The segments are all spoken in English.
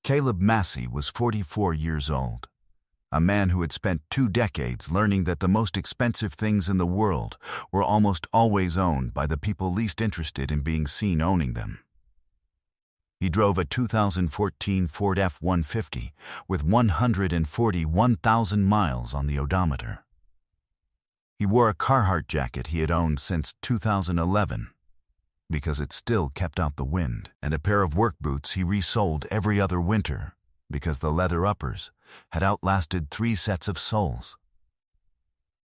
Caleb Massey was 44 years old, a man who had spent 2 decades learning that the most expensive things in the world were almost always owned by the people least interested in being seen owning them. He drove a 2014 Ford F-150 with 141,000 miles on the odometer. He wore a Carhartt jacket he had owned since 2011 because it still kept out the wind, and a pair of work boots he resold every other winter because the leather uppers had outlasted 3 sets of soles.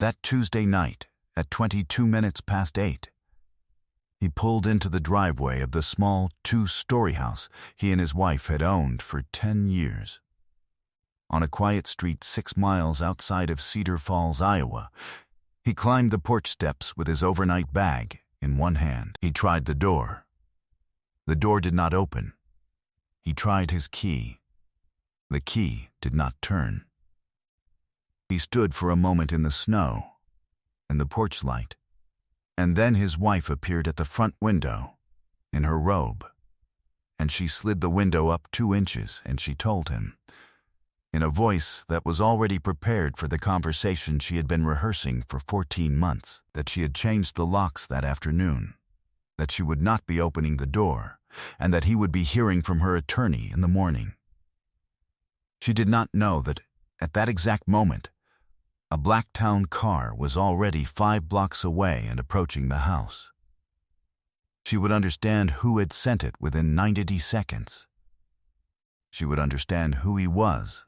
That Tuesday night, at 22 minutes past 8, he pulled into the driveway of the small 2-story house he and his wife had owned for 10 years. On a quiet street 6 miles outside of Cedar Falls, Iowa, he climbed the porch steps with his overnight bag in one hand. He tried the door. The door did not open. He tried his key. The key did not turn. He stood for a moment in the snow and the porch light, and then his wife appeared at the front window in her robe, and she slid the window up 2 inches, and she told him, in a voice that was already prepared for the conversation she had been rehearsing for 14 months, that she had changed the locks that afternoon, that she would not be opening the door, and that he would be hearing from her attorney in the morning. She did not know that, at that exact moment, a Blacktown car was already 5 blocks away and approaching the house. She would understand who had sent it within 90 seconds. She would understand who he was,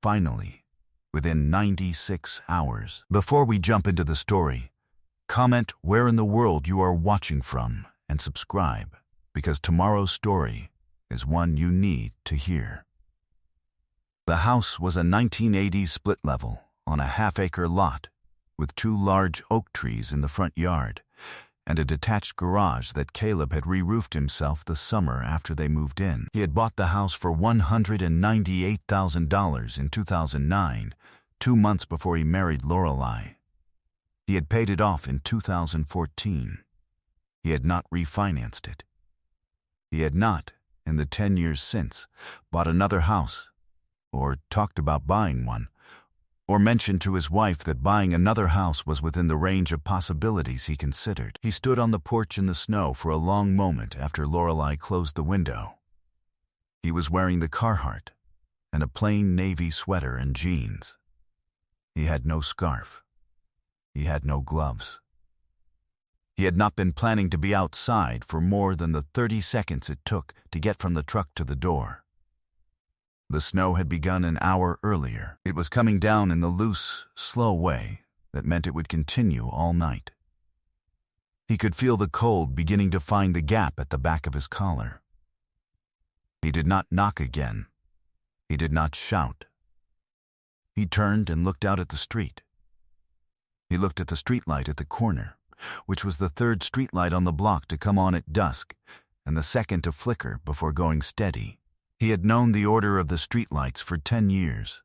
finally, within 96 hours. Before we jump into the story, comment where in the world you are watching from and subscribe, because tomorrow's story is one you need to hear. The house was a 1980s split level on a half-acre lot with 2 large oak trees in the front yard and a detached garage that Caleb had re-roofed himself the summer after they moved in. He had bought the house for $198,000 in 2009, 2 months before he married Lorelei. He had paid it off in 2014. He had not refinanced it. He had not, in the 10 years since, bought another house, or talked about buying one, or mentioned to his wife that buying another house was within the range of possibilities he considered. He stood on the porch in the snow for a long moment after Lorelei closed the window. He was wearing the Carhartt and a plain navy sweater and jeans. He had no scarf. He had no gloves. He had not been planning to be outside for more than the 30 seconds it took to get from the truck to the door. The snow had begun an hour earlier. It was coming down in the loose, slow way that meant it would continue all night. He could feel the cold beginning to find the gap at the back of his collar. He did not knock again. He did not shout. He turned and looked out at the street. He looked at the streetlight at the corner, which was the 3rd streetlight on the block to come on at dusk and the 2nd to flicker before going steady. He had known the order of the streetlights for 10 years.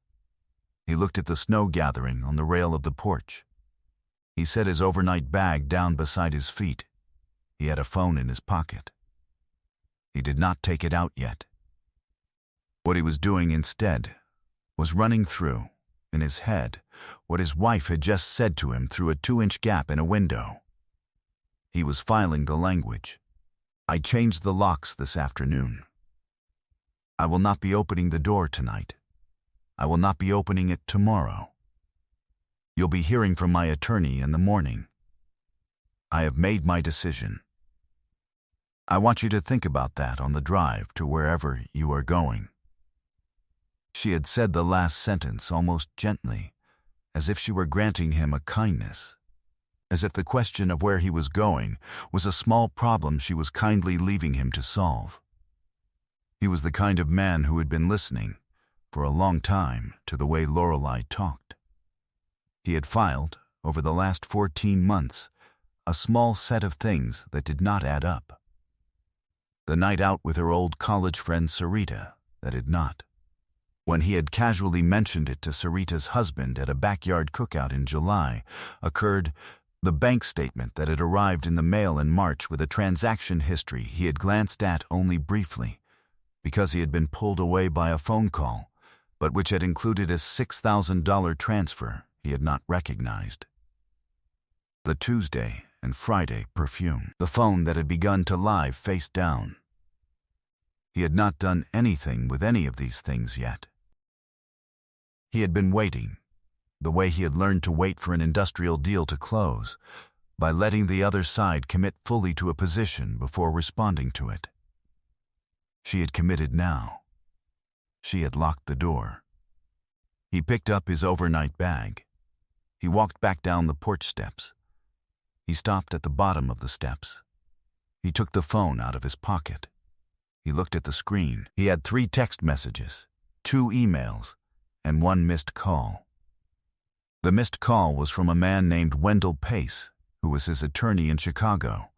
He looked at the snow gathering on the rail of the porch. He set his overnight bag down beside his feet. He had a phone in his pocket. He did not take it out yet. What he was doing instead was running through, in his head, what his wife had just said to him through a 2-inch gap in a window. He was filing the language. "I changed the locks this afternoon. I will not be opening the door tonight. I will not be opening it tomorrow. You'll be hearing from my attorney in the morning. I have made my decision. I want you to think about that on the drive to wherever you are going." She had said the last sentence almost gently, as if she were granting him a kindness, as if the question of where he was going was a small problem she was kindly leaving him to solve. He was the kind of man who had been listening, for a long time, to the way Lorelei talked. He had filed, over the last 14 months, a small set of things that did not add up. The night out with her old college friend Sarita that had not. When he had casually mentioned it to Sarita's husband at a backyard cookout in July, occurred the bank statement that had arrived in the mail in March with a transaction history he had glanced at only briefly, because he had been pulled away by a phone call, but which had included a $6,000 transfer he had not recognized. The Tuesday and Friday perfume, the phone that had begun to lie face down. He had not done anything with any of these things yet. He had been waiting, the way he had learned to wait for an industrial deal to close, by letting the other side commit fully to a position before responding to it. She had committed now. She had locked the door. He picked up his overnight bag. He walked back down the porch steps. He stopped at the bottom of the steps. He took the phone out of his pocket. He looked at the screen. He had 3 text messages, 2 emails, and 1 missed call. The missed call was from a man named Wendell Pace, who was his attorney in Chicago,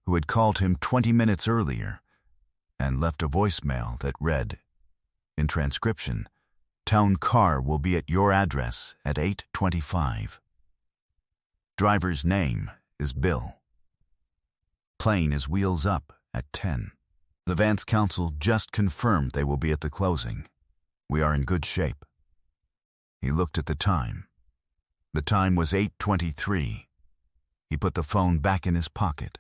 who had called him 20 minutes earlier and left a voicemail that read, in transcription, "Town car will be at your address at 8:25. Driver's name is Bill. Plane is wheels up at 10. The Vance Council just confirmed they will be at the closing. We are in good shape." He looked at the time. The time was 8:23. He put the phone back in his pocket.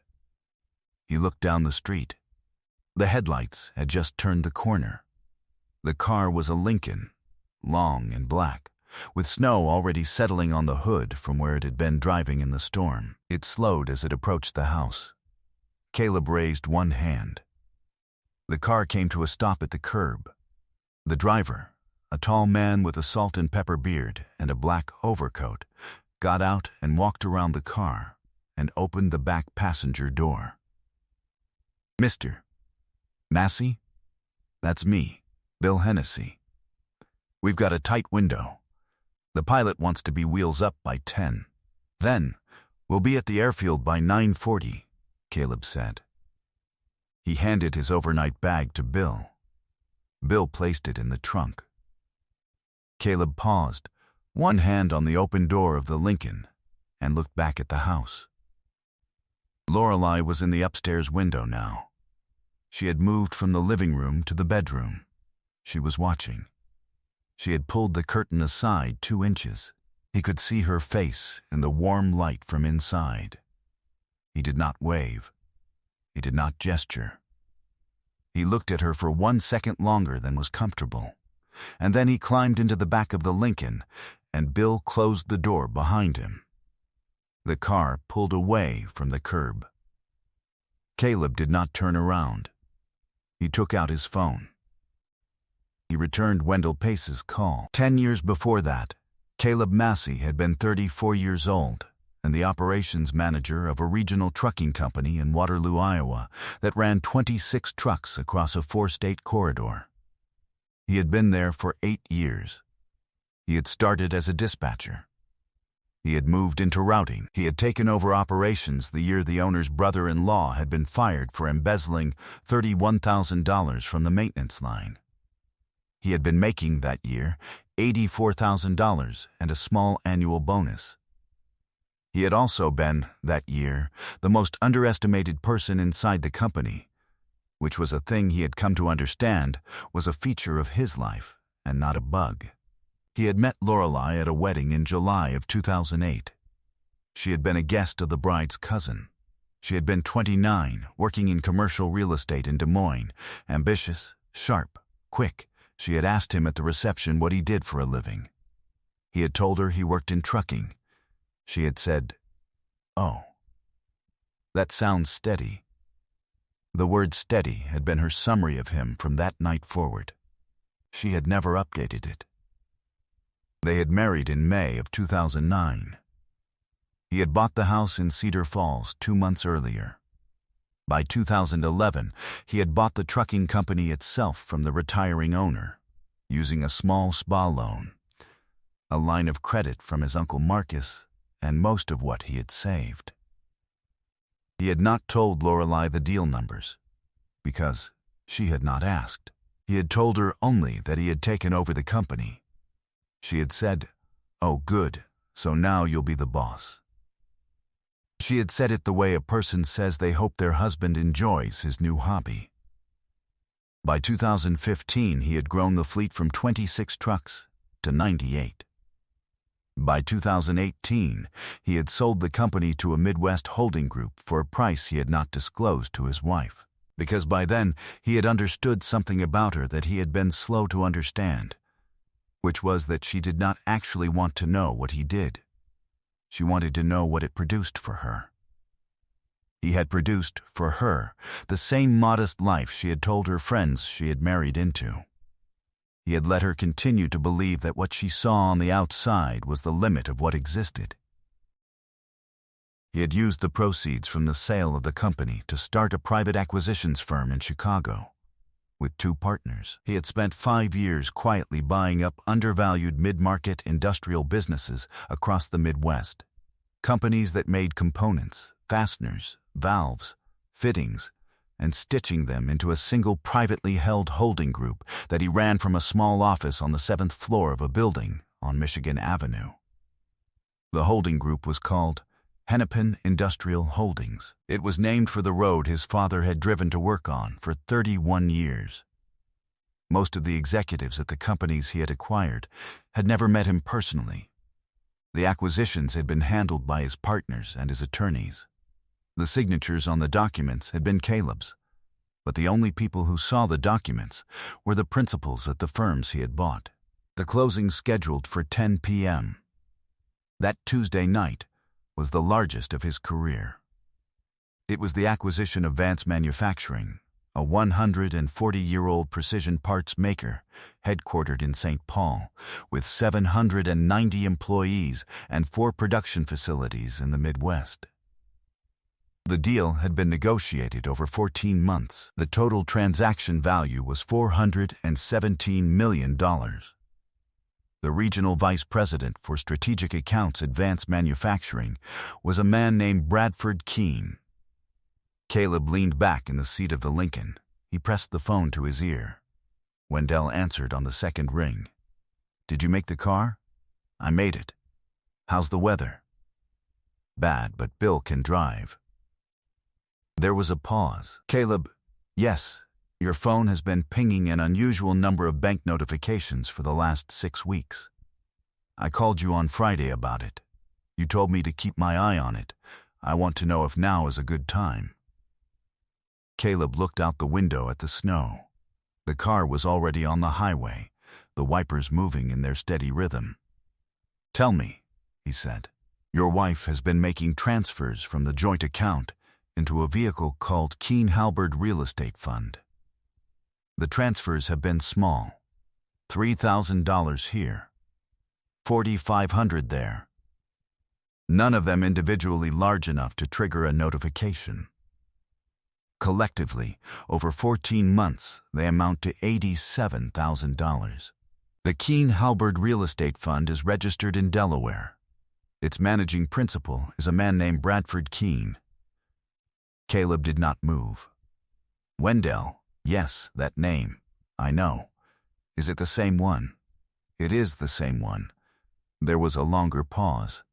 He looked down the street. The headlights had just turned the corner. The car was a Lincoln, long and black, with snow already settling on the hood from where it had been driving in the storm. It slowed as it approached the house. Caleb raised one hand. The car came to a stop at the curb. The driver, a tall man with a salt and pepper beard and a black overcoat, got out and walked around the car and opened the back passenger door. "Mr. Massey? That's me, Bill Hennessy. We've got a tight window. The pilot wants to be wheels up by 10. Then, we'll be at the airfield by 9:40, Caleb said. He handed his overnight bag to Bill. Bill placed it in the trunk. Caleb paused, one hand on the open door of the Lincoln, and looked back at the house. Lorelei was in the upstairs window now. She had moved from the living room to the bedroom. She was watching. She had pulled the curtain aside 2 inches. He could see her face in the warm light from inside. He did not wave. He did not gesture. He looked at her for 1 second longer than was comfortable, and then he climbed into the back of the Lincoln, and Bill closed the door behind him. The car pulled away from the curb. Caleb did not turn around. He took out his phone. He returned Wendell Pace's call. 10 years before that, Caleb Massey had been 34 years old and the operations manager of a regional trucking company in Waterloo, Iowa, that ran 26 trucks across a 4-state corridor. He had been there for 8 years. He had started as a dispatcher. He had moved into routing. He had taken over operations the year the owner's brother-in-law had been fired for embezzling $31,000 from the maintenance line. He had been making that year $84,000 and a small annual bonus. He had also been, that year, the most underestimated person inside the company, which was a thing he had come to understand was a feature of his life and not a bug. He had met Lorelei at a wedding in July of 2008. She had been a guest of the bride's cousin. She had been 29, working in commercial real estate in Des Moines, ambitious, sharp, quick. She had asked him at the reception what he did for a living. He had told her he worked in trucking. She had said, "Oh, that sounds steady." The word steady had been her summary of him from that night forward. She had never updated it. They had married in May of 2009. He had bought the house in Cedar Falls 2 months earlier. By 2011, he had bought the trucking company itself from the retiring owner, using a small spa loan, a line of credit from his Uncle Marcus, and most of what he had saved. He had not told Lorelei the deal numbers, because she had not asked. He had told her only that he had taken over the company. She had said, "Oh, good, so now you'll be the boss." She had said it the way a person says they hope their husband enjoys his new hobby. By 2015, he had grown the fleet from 26 trucks to 98. By 2018, he had sold the company to a Midwest holding group for a price he had not disclosed to his wife, because by then he had understood something about her that he had been slow to understand, which was that she did not actually want to know what he did. She wanted to know what it produced for her. He had produced, for her, the same modest life she had told her friends she had married into. He had let her continue to believe that what she saw on the outside was the limit of what existed. He had used the proceeds from the sale of the company to start a private acquisitions firm in Chicago. With 2 partners, he had spent 5 years quietly buying up undervalued mid-market industrial businesses across the Midwest. Companies that made components, fasteners, valves, fittings, and stitching them into a single privately held holding group that he ran from a small office on the 7th floor of a building on Michigan Avenue. The holding group was called Hennepin Industrial Holdings. It was named for the road his father had driven to work on for 31 years. Most of the executives at the companies he had acquired had never met him personally. The acquisitions had been handled by his partners and his attorneys. The signatures on the documents had been Caleb's, but the only people who saw the documents were the principals at the firms he had bought. The closing scheduled for 10 p.m. That Tuesday night was the largest of his career. It was the acquisition of Vance Manufacturing, a 140-year-old precision parts maker headquartered in St. Paul, with 790 employees and 4 production facilities in the Midwest. The deal had been negotiated over 14 months. The total transaction value was $417 million. The regional vice president for strategic accounts at Vance Manufacturing was a man named Bradford Keene. Caleb leaned back in the seat of the Lincoln. He pressed the phone to his ear. Wendell answered on the second ring. "Did you make the car?" "I made it." "How's the weather?" "Bad, but Bill can drive." There was a pause. "Caleb, yes, your phone has been pinging an unusual number of bank notifications for the last 6 weeks. I called you on Friday about it. You told me to keep my eye on it. I want to know if now is a good time." Caleb looked out the window at the snow. The car was already on the highway, the wipers moving in their steady rhythm. "Tell me," he said, "your wife has been making transfers from the joint account into a vehicle called Keene Halberd Real Estate Fund. The transfers have been small. $3,000 here, $4,500 there. None of them individually large enough to trigger a notification. Collectively, over 14 months, they amount to $87,000. The Keene Halberd Real Estate Fund is registered in Delaware. Its managing principal is a man named Bradford Keene." Caleb did not move. "Wendell, yes, that name. I know. Is it the same one?" "It is the same one." There was a longer pause.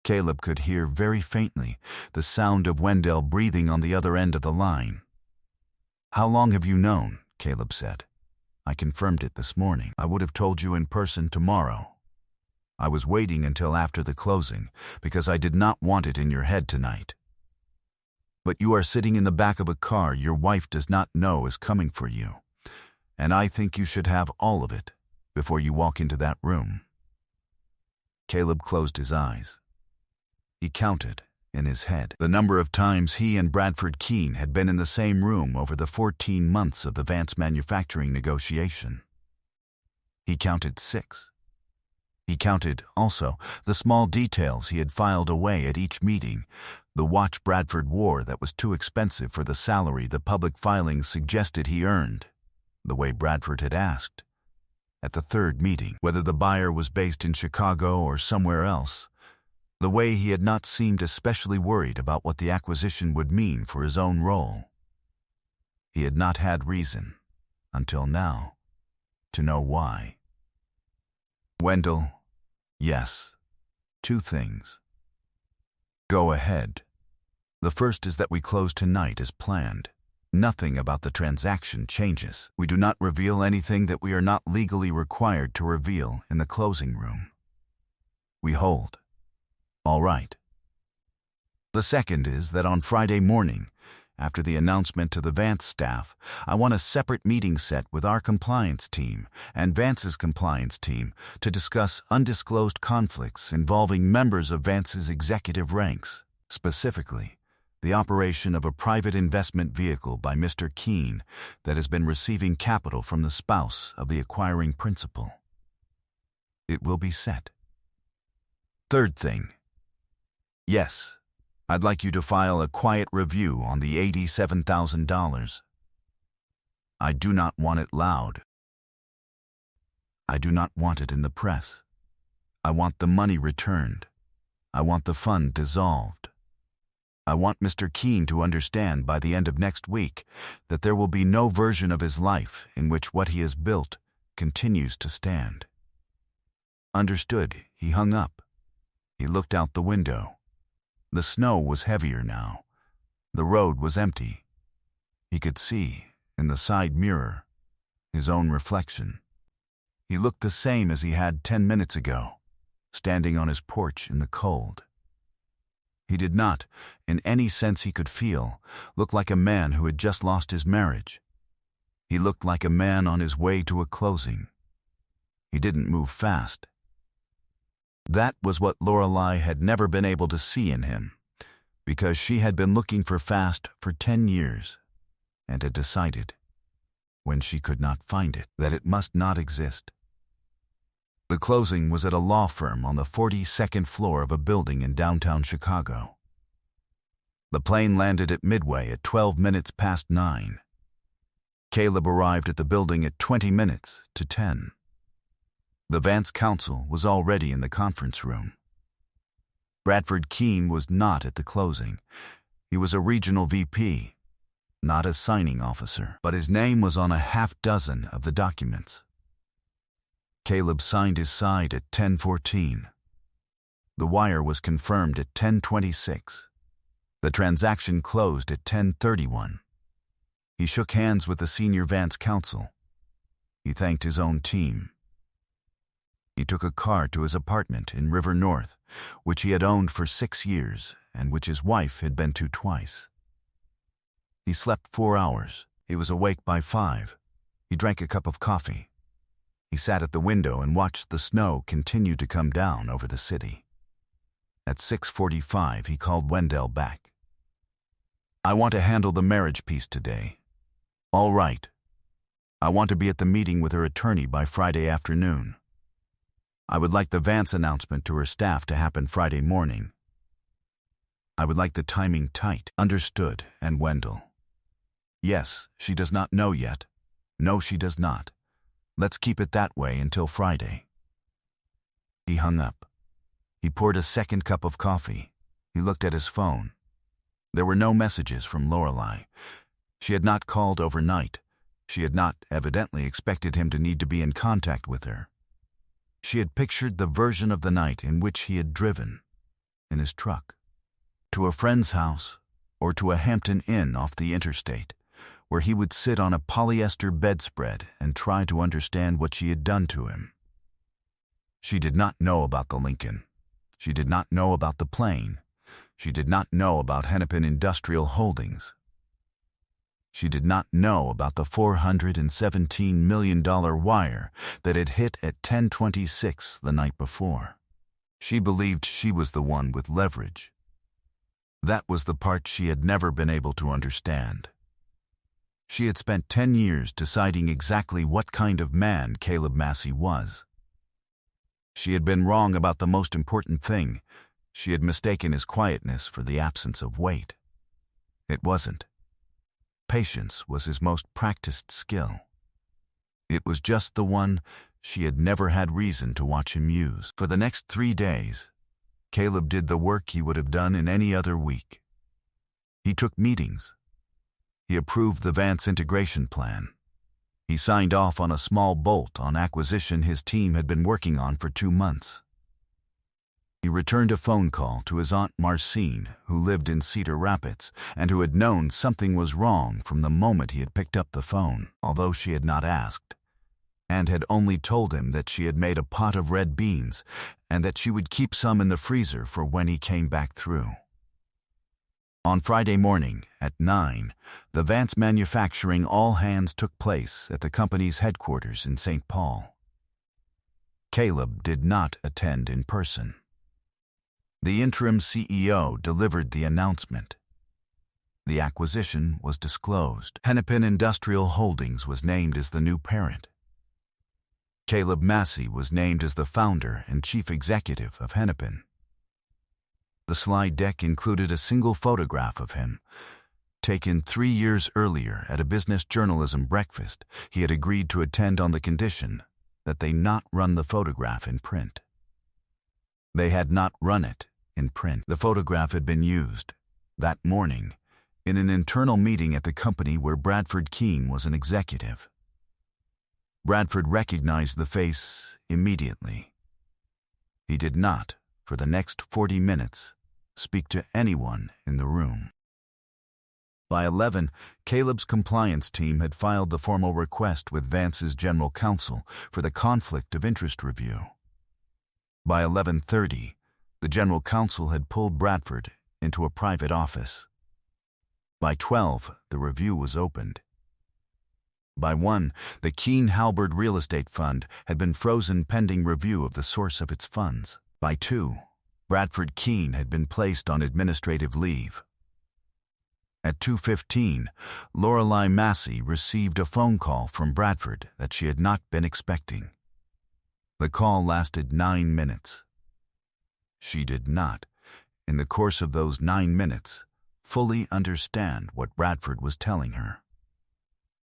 Caleb could hear very faintly the sound of Wendell breathing on the other end of the line. "How long have you known?" Caleb said. "I confirmed it this morning. I would have told you in person tomorrow. I was waiting until after the closing because I did not want it in your head tonight. But you are sitting in the back of a car your wife does not know is coming for you, and I think you should have all of it before you walk into that room." Caleb closed his eyes. He counted, in his head, the number of times he and Bradford Keene had been in the same room over the 14 months of the Vance Manufacturing negotiation. He counted 6. He counted, also, the small details he had filed away at each meeting, the watch Bradford wore that was too expensive for the salary the public filings suggested he earned, the way Bradford had asked. At the 3rd meeting, whether the buyer was based in Chicago or somewhere else, the way he had not seemed especially worried about what the acquisition would mean for his own role. He had not had reason, until now, to know why. "Wendell, yes, 2 things. Go ahead. The first is that we close tonight as planned. Nothing about the transaction changes. We do not reveal anything that we are not legally required to reveal in the closing room. We hold. All right. The second is that on Friday morning, after the announcement to the Vance staff, I want a separate meeting set with our compliance team and Vance's compliance team to discuss undisclosed conflicts involving members of Vance's executive ranks, specifically the operation of a private investment vehicle by Mr. Keene that has been receiving capital from the spouse of the acquiring principal. It will be set. Third thing. Yes, I'd like you to file a quiet review on the $87,000. I do not want it loud. I do not want it in the press. I want the money returned. I want the fund dissolved. I want Mr. Keene to understand by the end of next week that there will be no version of his life in which what he has built continues to stand. Understood. He hung up. He looked out the window. The snow was heavier now. The road was empty. He could see, in the side mirror, his own reflection. He looked the same as he had 10 minutes ago, standing on his porch in the cold. He did not, in any sense he could feel, look like a man who had just lost his marriage. He looked like a man on his way to a closing. He didn't move fast. That was what Lorelei had never been able to see in him, because she had been looking for fast for 10 years, and had decided, when she could not find it, that it must not exist. The closing was at a law firm on the 42nd floor of a building in downtown Chicago. The plane landed at Midway at 12 minutes past 9. Caleb arrived at the building at 20 minutes to 10. The Vance counsel was already in the conference room. Bradford Keene was not at the closing. He was a regional VP, not a signing officer, but his name was on a half-dozen of the documents. Caleb signed his side at 10:14. The wire was confirmed at 10:26. The transaction closed at 10:31. He shook hands with the senior Vance counsel. He thanked his own team. He took a car to his apartment in River North, which he had owned for 6 years and which his wife had been to twice. He slept 4 hours. He was awake by 5. He drank a cup of coffee. He sat at the window and watched the snow continue to come down over the city. At 6:45, he called Wendell back. I want to handle the marriage piece today. All right. I want to be at the meeting with her attorney by Friday afternoon. I would like the Vance announcement to her staff to happen Friday morning. I would like the timing tight. Understood. And Wendell. Yes, she does not know yet. No, she does not. Let's keep it that way until Friday. He hung up. He poured a second cup of coffee. He looked at his phone. There were no messages from Lorelei. She had not called overnight. She had not, evidently, expected him to need to be in contact with her. She had pictured the version of the night in which he had driven, in his truck, to a friend's house or to a Hampton Inn off the interstate, where he would sit on a polyester bedspread and try to understand what she had done to him. She did not know about the Lincoln. She did not know about the plane. She did not know about Hennepin Industrial Holdings. She did not know about the $417 million wire that had hit at 10:26 the night before. She believed she was the one with leverage. That was the part she had never been able to understand. She had spent 10 years deciding exactly what kind of man Caleb Massey was. She had been wrong about the most important thing. She had mistaken his quietness for the absence of weight. It wasn't. Patience was his most practiced skill. It was just the one she had never had reason to watch him use. For the next 3 days, Caleb did the work he would have done in any other week. He took meetings. He approved the Vance integration plan. He signed off on a small bolt-on acquisition his team had been working on for 2 months. He returned a phone call to his Aunt Marcine, who lived in Cedar Rapids, and who had known something was wrong from the moment he had picked up the phone, although she had not asked, and had only told him that she had made a pot of red beans and that she would keep some in the freezer for when he came back through. On Friday morning, at 9, the Vance Manufacturing all-hands took place at the company's headquarters in St. Paul. Caleb did not attend in person. The interim CEO delivered the announcement. The acquisition was disclosed. Hennepin Industrial Holdings was named as the new parent. Caleb Massey was named as the founder and chief executive of Hennepin. The slide deck included a single photograph of him. Taken 3 years earlier at a business journalism breakfast, he had agreed to attend on the condition that they not run the photograph in print. They had not run it in print. The photograph had been used, that morning, in an internal meeting at the company where Bradford Keene was an executive. Bradford recognized the face immediately. He did not, for the next 40 minutes, speak to anyone in the room. By 11, Caleb's compliance team had filed the formal request with Vance's general counsel for the conflict of interest review. By 11:30, the general counsel had pulled Bradford into a private office. By 12, the review was opened. By 1, the Keene Halberd Real Estate Fund had been frozen pending review of the source of its funds. By 2, Bradford Keene had been placed on administrative leave. At 2:15, Lorelei Massey received a phone call from Bradford that she had not been expecting. The call lasted 9 minutes. She did not, in the course of those 9 minutes, fully understand what Bradford was telling her.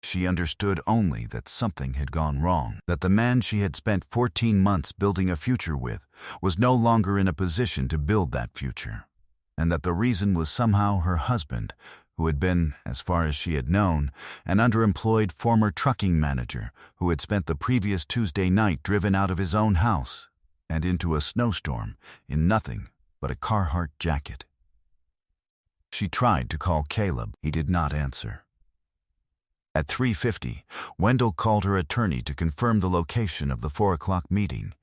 She understood only that something had gone wrong, that the man she had spent 14 months building a future with was no longer in a position to build that future, and that the reason was somehow her husband, who had been, as far as she had known, an underemployed former trucking manager who had spent the previous Tuesday night driven out of his own house and into a snowstorm in nothing but a Carhartt jacket. She tried to call Caleb. He did not answer. At 3:50, Wendell called her attorney to confirm the location of the 4 o'clock meeting.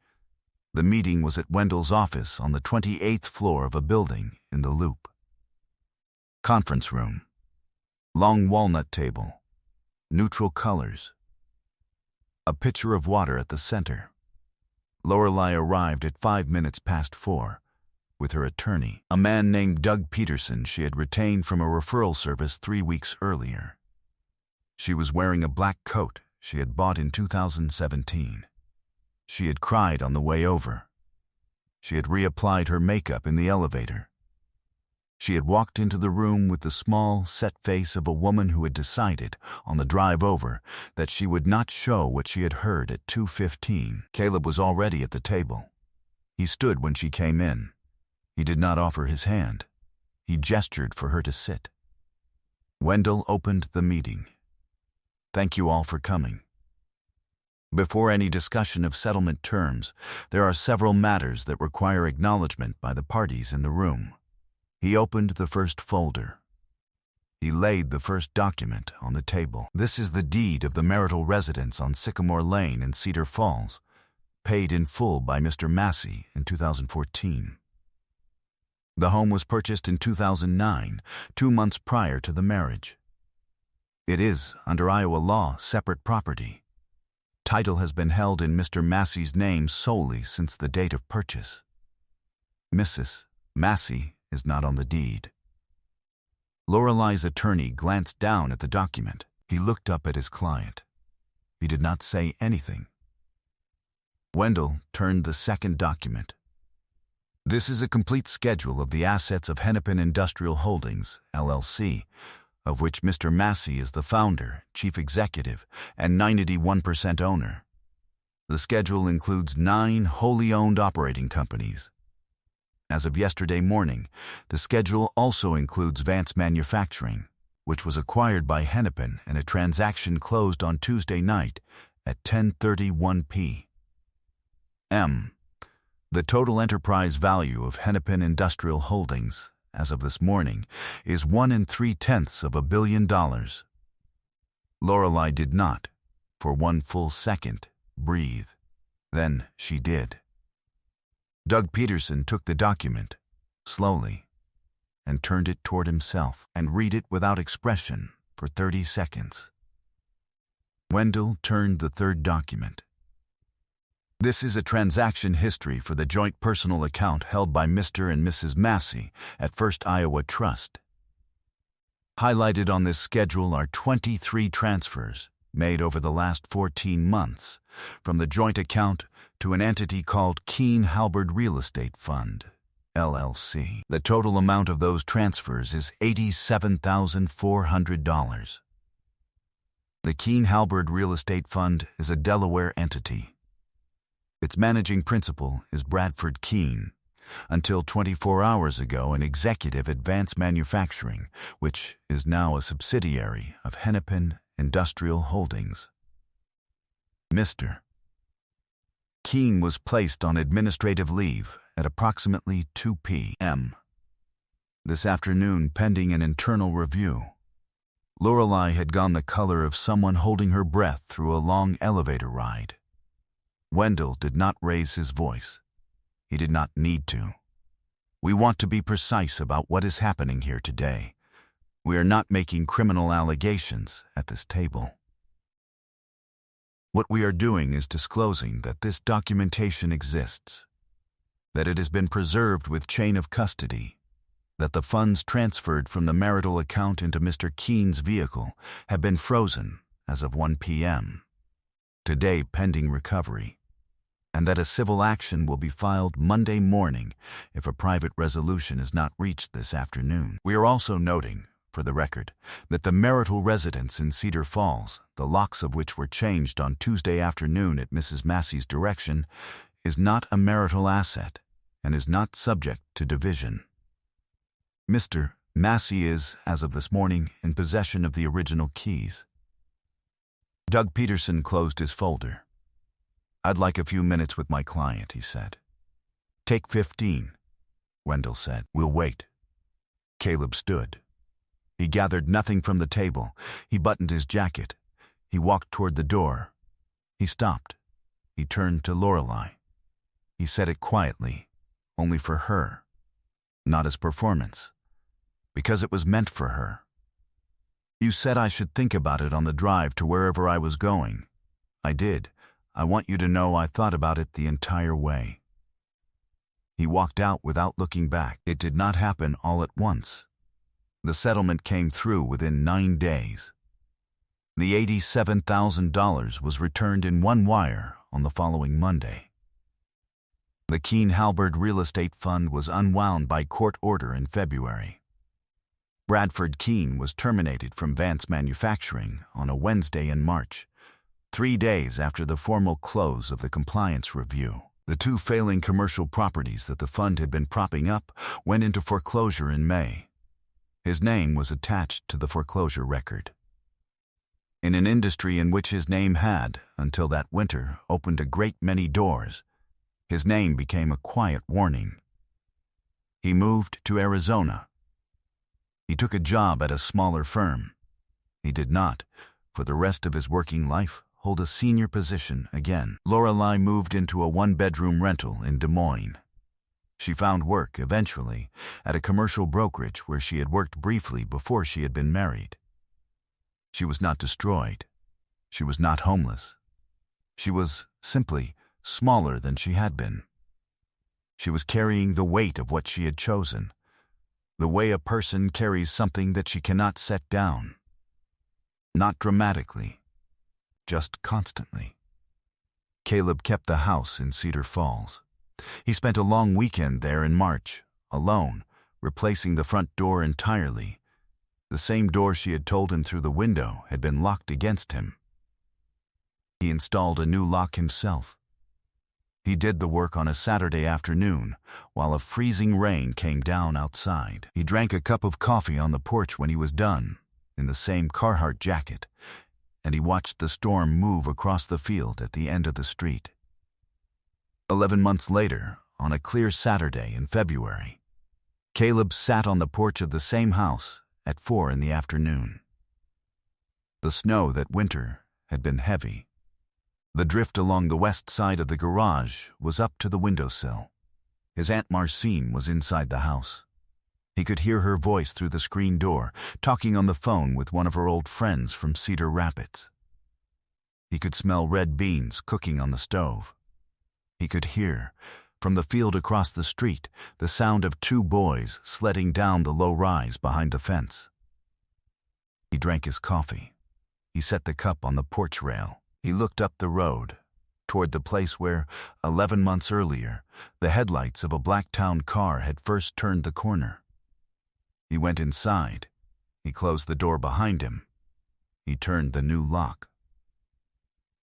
The meeting was at Wendell's office on the 28th floor of a building in the Loop. Conference room. Long walnut table. Neutral colors. A pitcher of water at the center. Lorelei arrived at 5 minutes past 4, with her attorney, a man named Doug Peterson she had retained from a referral service 3 weeks earlier. She was wearing a black coat she had bought in 2017. She had cried on the way over. She had reapplied her makeup in the elevator. She had walked into the room with the small, set face of a woman who had decided, on the drive over, that she would not show what she had heard at 2:15. Caleb was already at the table. He stood when she came in. He did not offer his hand. He gestured for her to sit. Wendell opened the meeting. Thank you all for coming. Before any discussion of settlement terms, there are several matters that require acknowledgement by the parties in the room. He opened the first folder. He laid the first document on the table. This is the deed of the marital residence on Sycamore Lane in Cedar Falls, paid in full by Mr. Massey in 2014. The home was purchased in 2009, 2 months prior to the marriage. It is, under Iowa law, separate property. Title has been held in Mr. Massey's name solely since the date of purchase. Mrs. Massey is not on the deed. Lorelei's attorney glanced down at the document. He looked up at his client. He did not say anything. Wendell turned the second document. This is a complete schedule of the assets of Hennepin Industrial Holdings, LLC, of which Mr. Massey is the founder, chief executive, and 91% owner. The schedule includes 9 wholly owned operating companies. As of yesterday morning, the schedule also includes Vance Manufacturing, which was acquired by Hennepin and a transaction closed on Tuesday night at 10:31 p.m. The total enterprise value of Hennepin Industrial Holdings, as of this morning, is $1.3 billion. Lorelei did not, for one full second, breathe. Then she did. Doug Peterson took the document, slowly, and turned it toward himself and read it without expression for 30 seconds. Wendell turned the third document. This is a transaction history for the joint personal account held by Mr. and Mrs. Massey at First Iowa Trust. Highlighted on this schedule are 23 transfers made over the last 14 months from the joint account to an entity called Keene Halberd Real Estate Fund, LLC. The total amount of those transfers is $87,400. The Keene Halberd Real Estate Fund is a Delaware entity. Its managing principal is Bradford Keene, until 24 hours ago an executive at Vance Manufacturing, which is now a subsidiary of Hennepin Industrial Holdings. Mr. Keene was placed on administrative leave at approximately 2 p.m. this afternoon pending an internal review. Lorelei had gone the color of someone holding her breath through a long elevator ride. Wendell did not raise his voice. He did not need to. We want to be precise about what is happening here today. We are not making criminal allegations at this table. What we are doing is disclosing that this documentation exists, that it has been preserved with chain of custody, that the funds transferred from the marital account into Mr. Keene's vehicle have been frozen as of 1 p.m., today pending recovery, and that a civil action will be filed Monday morning if a private resolution is not reached this afternoon. We are also noting, for the record, that the marital residence in Cedar Falls, the locks of which were changed on Tuesday afternoon at Mrs. Massey's direction, is not a marital asset and is not subject to division. Mr. Massey is, as of this morning, in possession of the original keys. Doug Peterson closed his folder. "I'd like a few minutes with my client," he said. "Take 15, Wendell said. "We'll wait." Caleb stood. He gathered nothing from the table. He buttoned his jacket. He walked toward the door. He stopped. He turned to Lorelei. He said it quietly, only for her, not as performance, because it was meant for her. "You said I should think about it on the drive to wherever I was going. I did. I want you to know I thought about it the entire way." He walked out without looking back. It did not happen all at once. The settlement came through within 9 days. The $87,000 was returned in one wire on the following Monday. The Keene Halberd Real Estate Fund was unwound by court order in February. Bradford Keene was terminated from Vance Manufacturing on a Wednesday in March, 3 days after the formal close of the compliance review. The 2 failing commercial properties that the fund had been propping up went into foreclosure in May. His name was attached to the foreclosure record. In an industry in which his name had, until that winter, opened a great many doors, his name became a quiet warning. He moved to Arizona. He took a job at a smaller firm. He did not, for the rest of his working life, hold a senior position again. Lorelei moved into a 1-bedroom rental in Des Moines. She found work, eventually, at a commercial brokerage where she had worked briefly before she had been married. She was not destroyed. She was not homeless. She was, simply, smaller than she had been. She was carrying the weight of what she had chosen, the way a person carries something that she cannot set down. Not dramatically, just constantly. Caleb kept the house in Cedar Falls. He spent a long weekend there in March, alone, replacing the front door entirely. The same door she had told him through the window had been locked against him. He installed a new lock himself. He did the work on a Saturday afternoon, while a freezing rain came down outside. He drank a cup of coffee on the porch when he was done, in the same Carhartt jacket, and he watched the storm move across the field at the end of the street. 11 months later, on a clear Saturday in February. Caleb sat on the porch of the same house at 4 in the afternoon. The snow that winter had been heavy. The drift along the west side of the garage was up to the windowsill. His Aunt Marcine was inside the house. He could hear her voice through the screen door, talking on the phone with one of her old friends from Cedar Rapids. He could smell red beans cooking on the stove. He could hear, from the field across the street, the sound of 2 boys sledding down the low rise behind the fence. He drank his coffee. He set the cup on the porch rail. He looked up the road, toward the place where, 11 months earlier, the headlights of a Blacktown car had first turned the corner. He went inside. He closed the door behind him. He turned the new lock.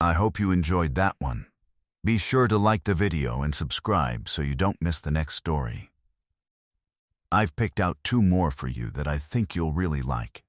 I hope you enjoyed that one. Be sure to like the video and subscribe so you don't miss the next story. I've picked out 2 more for you that I think you'll really like.